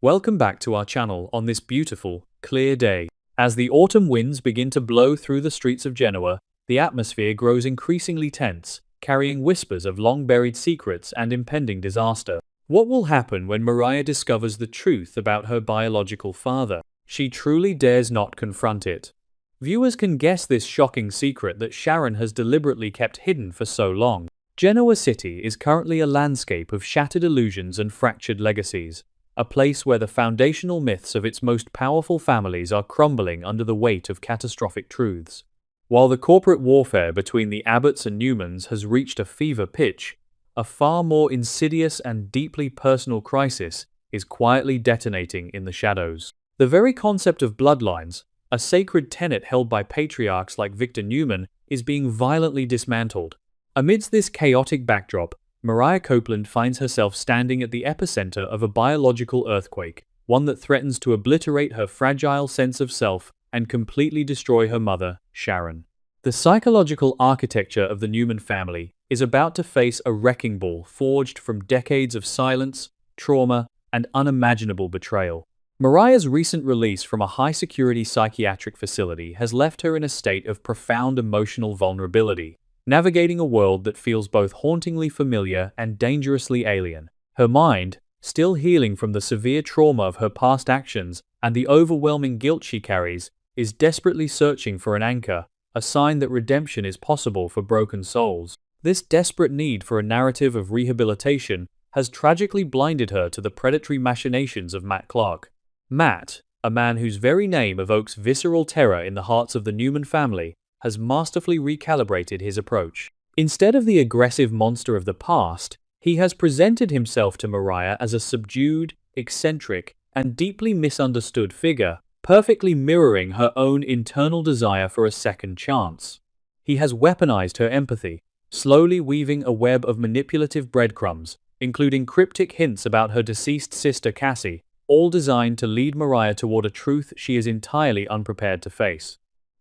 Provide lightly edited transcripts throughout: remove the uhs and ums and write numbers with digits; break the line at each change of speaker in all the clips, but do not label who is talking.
Welcome back to our channel on this beautiful, clear day. As the autumn winds begin to blow through the streets of Genoa, the atmosphere grows increasingly tense, carrying whispers of long-buried secrets and impending disaster. What will happen when Mariah discovers the truth about her biological father? She truly dares not confront it. Viewers can guess this shocking secret that Sharon has deliberately kept hidden for so long. Genoa City is currently a landscape of shattered illusions and fractured legacies, a place where the foundational myths of its most powerful families are crumbling under the weight of catastrophic truths. While the corporate warfare between the Abbots and Newmans has reached a fever pitch, a far more insidious and deeply personal crisis is quietly detonating in the shadows. The very concept of bloodlines, a sacred tenet held by patriarchs like Victor Newman, is being violently dismantled. Amidst this chaotic backdrop, Mariah Copeland finds herself standing at the epicenter of a biological earthquake, one that threatens to obliterate her fragile sense of self and completely destroy her mother, Sharon. The psychological architecture of the Newman family is about to face a wrecking ball forged from decades of silence, trauma, and unimaginable betrayal. Mariah's recent release from a high-security psychiatric facility has left her in a state of profound emotional vulnerability, navigating a world that feels both hauntingly familiar and dangerously alien. Her mind, still healing from the severe trauma of her past actions and the overwhelming guilt she carries, is desperately searching for an anchor, a sign that redemption is possible for broken souls. This desperate need for a narrative of rehabilitation has tragically blinded her to the predatory machinations of Matt Clark. Matt, a man whose very name evokes visceral terror in the hearts of the Newman family, has masterfully recalibrated his approach. Instead of the aggressive monster of the past, he has presented himself to Mariah as a subdued, eccentric, and deeply misunderstood figure, perfectly mirroring her own internal desire for a second chance. He has weaponized her empathy, slowly weaving a web of manipulative breadcrumbs, including cryptic hints about her deceased sister Cassie, all designed to lead Mariah toward a truth she is entirely unprepared to face.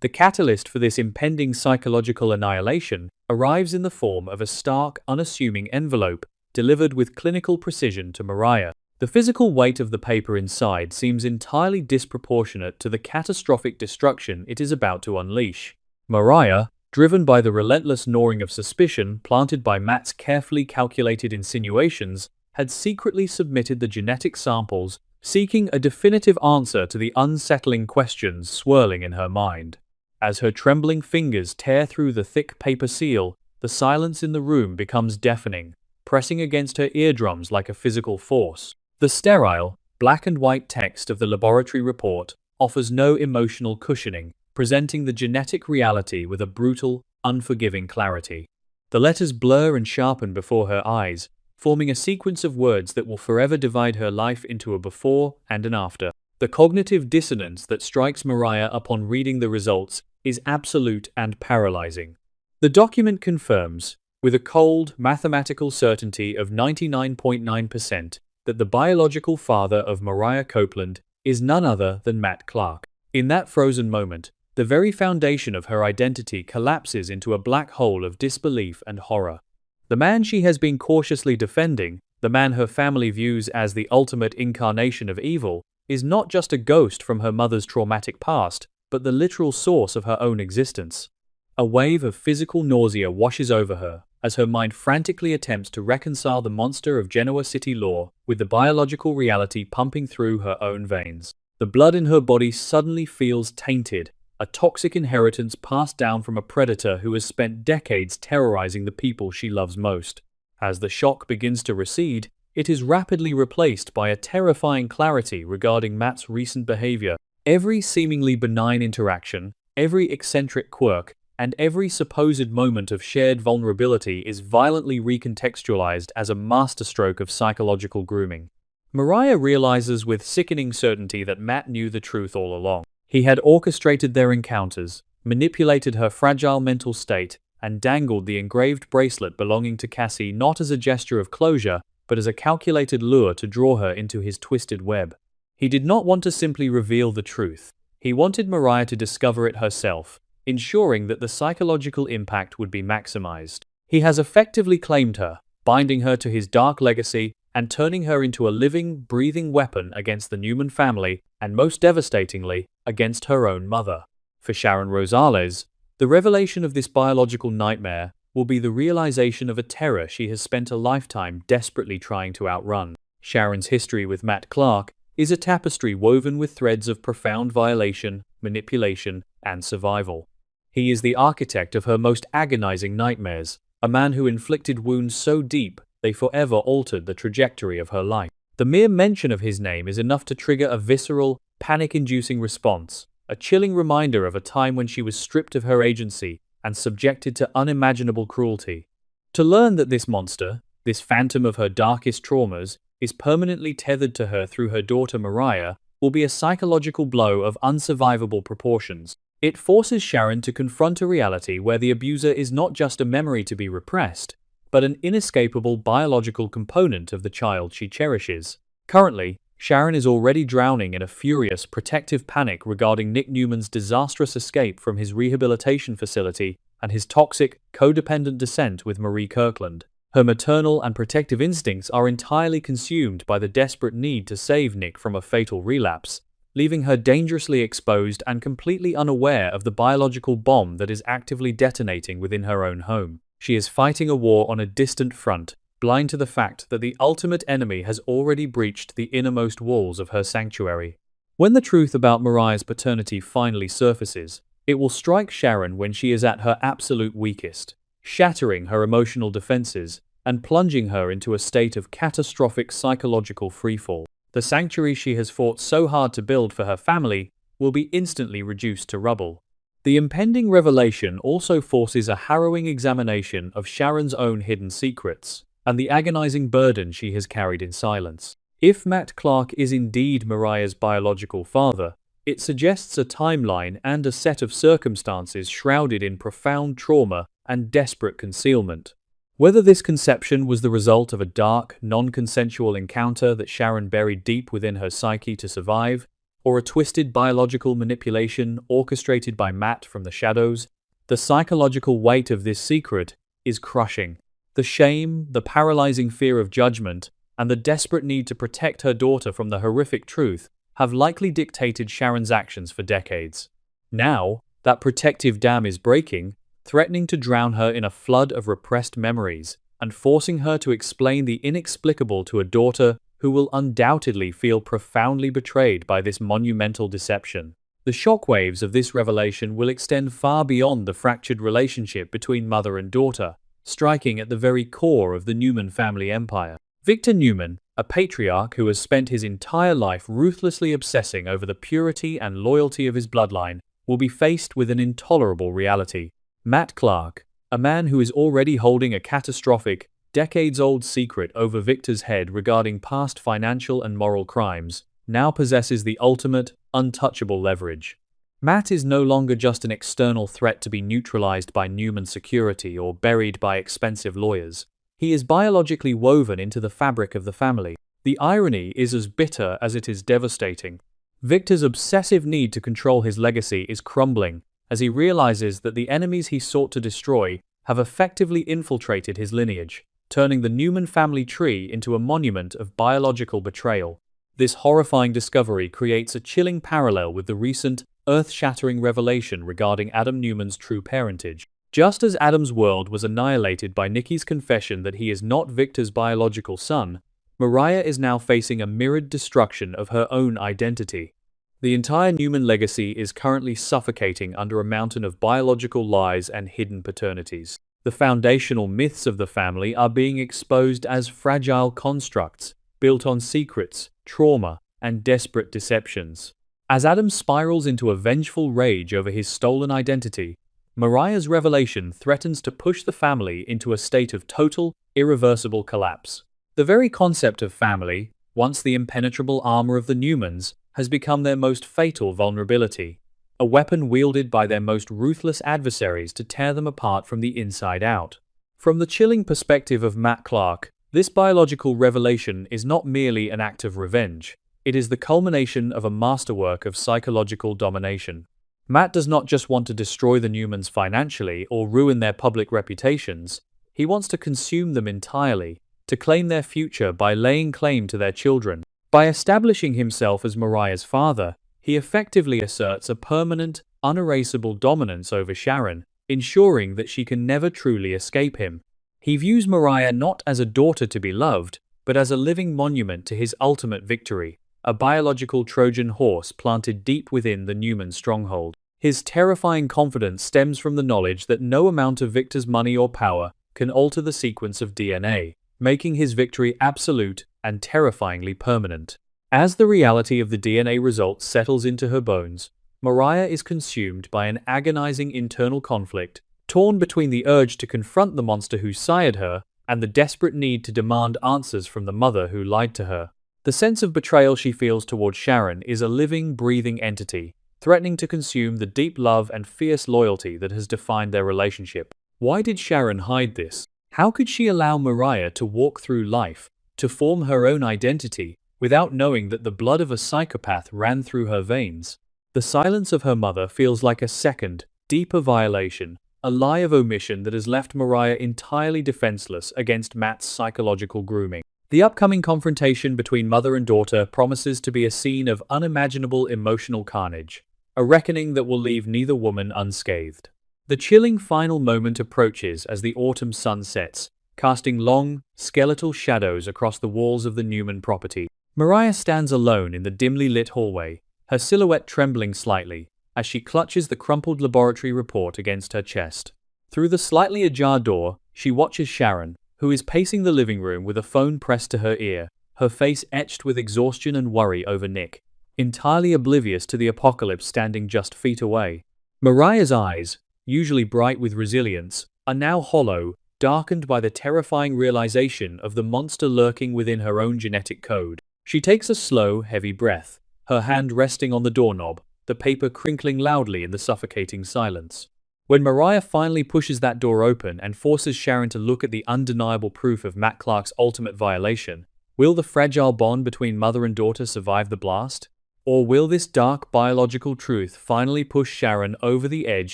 The catalyst for this impending psychological annihilation arrives in the form of a stark, unassuming envelope delivered with clinical precision to Mariah. The physical weight of the paper inside seems entirely disproportionate to the catastrophic destruction it is about to unleash. Mariah, driven by the relentless gnawing of suspicion planted by Matt's carefully calculated insinuations, had secretly submitted the genetic samples, seeking a definitive answer to the unsettling questions swirling in her mind. As her trembling fingers tear through the thick paper seal, the silence in the room becomes deafening, pressing against her eardrums like a physical force. The sterile, black and white text of the laboratory report offers no emotional cushioning, presenting the genetic reality with a brutal, unforgiving clarity. The letters blur and sharpen before her eyes, forming a sequence of words that will forever divide her life into a before and an after. The cognitive dissonance that strikes Mariah upon reading the results is absolute and paralyzing. The document confirms, with a cold, mathematical certainty of 99.9%, that the biological father of Mariah Copeland is none other than Matt Clark. In that frozen moment, the very foundation of her identity collapses into a black hole of disbelief and horror. The man she has been cautiously defending, the man her family views as the ultimate incarnation of evil, is not just a ghost from her mother's traumatic past, but the literal source of her own existence. A wave of physical nausea washes over her as her mind frantically attempts to reconcile the monster of Genoa City lore with the biological reality pumping through her own veins. The blood in her body suddenly feels tainted, a toxic inheritance passed down from a predator who has spent decades terrorizing the people she loves most. As the shock begins to recede, it is rapidly replaced by a terrifying clarity regarding Matt's recent behavior. Every seemingly benign interaction, every eccentric quirk, and every supposed moment of shared vulnerability is violently recontextualized as a masterstroke of psychological grooming. Mariah realizes with sickening certainty that Matt knew the truth all along. He had orchestrated their encounters, manipulated her fragile mental state, and dangled the engraved bracelet belonging to Cassie not as a gesture of closure, but as a calculated lure to draw her into his twisted web. He did not want to simply reveal the truth. He wanted Mariah to discover it herself, ensuring that the psychological impact would be maximized. He has effectively claimed her, binding her to his dark legacy and turning her into a living, breathing weapon against the Newman family and, most devastatingly, against her own mother. For Sharon Rosales, the revelation of this biological nightmare will be the realization of a terror she has spent a lifetime desperately trying to outrun. Sharon's history with Matt Clark is a tapestry woven with threads of profound violation, manipulation, and survival. He is the architect of her most agonizing nightmares, a man who inflicted wounds so deep they forever altered the trajectory of her life. The mere mention of his name is enough to trigger a visceral, panic-inducing response, a chilling reminder of a time when she was stripped of her agency and subjected to unimaginable cruelty. To learn that this monster, this phantom of her darkest traumas, is permanently tethered to her through her daughter Mariah, will be a psychological blow of unsurvivable proportions. It forces Sharon to confront a reality where the abuser is not just a memory to be repressed, but an inescapable biological component of the child she cherishes. Currently, Sharon is already drowning in a furious, protective panic regarding Nick Newman's disastrous escape from his rehabilitation facility and his toxic, codependent descent with Marie Kirkland. Her maternal and protective instincts are entirely consumed by the desperate need to save Nick from a fatal relapse, leaving her dangerously exposed and completely unaware of the biological bomb that is actively detonating within her own home. She is fighting a war on a distant front, blind to the fact that the ultimate enemy has already breached the innermost walls of her sanctuary. When the truth about Mariah's paternity finally surfaces, it will strike Sharon when she is at her absolute weakest, shattering her emotional defenses and plunging her into a state of catastrophic psychological freefall. The sanctuary she has fought so hard to build for her family will be instantly reduced to rubble. The impending revelation also forces a harrowing examination of Sharon's own hidden secrets and the agonizing burden she has carried in silence. If Matt Clark is indeed Mariah's biological father, it suggests a timeline and a set of circumstances shrouded in profound trauma and desperate concealment. Whether this conception was the result of a dark, non-consensual encounter that Sharon buried deep within her psyche to survive, or a twisted biological manipulation orchestrated by Matt from the shadows, the psychological weight of this secret is crushing. The shame, the paralyzing fear of judgment, and the desperate need to protect her daughter from the horrific truth have likely dictated Sharon's actions for decades. Now, that protective dam is breaking, threatening to drown her in a flood of repressed memories, and forcing her to explain the inexplicable to a daughter who will undoubtedly feel profoundly betrayed by this monumental deception. The shockwaves of this revelation will extend far beyond the fractured relationship between mother and daughter, striking at the very core of the Newman family empire. Victor Newman, a patriarch who has spent his entire life ruthlessly obsessing over the purity and loyalty of his bloodline, will be faced with an intolerable reality. Matt Clark, a man who is already holding a catastrophic, decades-old secret over Victor's head regarding past financial and moral crimes, now possesses the ultimate, untouchable leverage. Matt is no longer just an external threat to be neutralized by Newman security or buried by expensive lawyers. He is biologically woven into the fabric of the family. The irony is as bitter as it is devastating. Victor's obsessive need to control his legacy is crumbling as he realizes that the enemies he sought to destroy have effectively infiltrated his lineage, turning the Newman family tree into a monument of biological betrayal. This horrifying discovery creates a chilling parallel with the recent, earth-shattering revelation regarding Adam Newman's true parentage. Just as Adam's world was annihilated by Nikki's confession that he is not Victor's biological son, Mariah is now facing a mirrored destruction of her own identity. The entire Newman legacy is currently suffocating under a mountain of biological lies and hidden paternities. The foundational myths of the family are being exposed as fragile constructs, built on secrets, trauma, and desperate deceptions. As Adam spirals into a vengeful rage over his stolen identity, Mariah's revelation threatens to push the family into a state of total, irreversible collapse. The very concept of family, once the impenetrable armor of the Newmans, has become their most fatal vulnerability, a weapon wielded by their most ruthless adversaries to tear them apart from the inside out. From the chilling perspective of Matt Clark, this biological revelation is not merely an act of revenge. It is the culmination of a masterwork of psychological domination. Matt does not just want to destroy the Newmans financially or ruin their public reputations. He wants to consume them entirely, to claim their future by laying claim to their children. By establishing himself as Mariah's father, he effectively asserts a permanent, unerasable dominance over Sharon, ensuring that she can never truly escape him. He views Mariah not as a daughter to be loved, but as a living monument to his ultimate victory, a biological Trojan horse planted deep within the Newman stronghold. His terrifying confidence stems from the knowledge that no amount of Victor's money or power can alter the sequence of DNA, making his victory absolute and terrifyingly permanent. As the reality of the DNA results settles into her bones, Mariah is consumed by an agonizing internal conflict, torn between the urge to confront the monster who sired her and the desperate need to demand answers from the mother who lied to her. The sense of betrayal she feels towards Sharon is a living, breathing entity, threatening to consume the deep love and fierce loyalty that has defined their relationship. Why did Sharon hide this? How could she allow Mariah to walk through life, to form her own identity, without knowing that the blood of a psychopath ran through her veins? The silence of her mother feels like a second, deeper violation, a lie of omission that has left Mariah entirely defenseless against Matt's psychological grooming. The upcoming confrontation between mother and daughter promises to be a scene of unimaginable emotional carnage, a reckoning that will leave neither woman unscathed. The chilling final moment approaches as the autumn sun sets, casting long, skeletal shadows across the walls of the Newman property. Mariah stands alone in the dimly lit hallway, her silhouette trembling slightly as she clutches the crumpled laboratory report against her chest. Through the slightly ajar door, she watches Sharon, who is pacing the living room with a phone pressed to her ear, her face etched with exhaustion and worry over Nick, entirely oblivious to the apocalypse standing just feet away. Mariah's eyes, usually bright with resilience, are now hollow, darkened by the terrifying realization of the monster lurking within her own genetic code. She takes a slow, heavy breath, her hand resting on the doorknob, the paper crinkling loudly in the suffocating silence. When Mariah finally pushes that door open and forces Sharon to look at the undeniable proof of Matt Clark's ultimate violation, will the fragile bond between mother and daughter survive the blast? Or will this dark biological truth finally push Sharon over the edge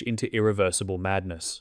into irreversible madness?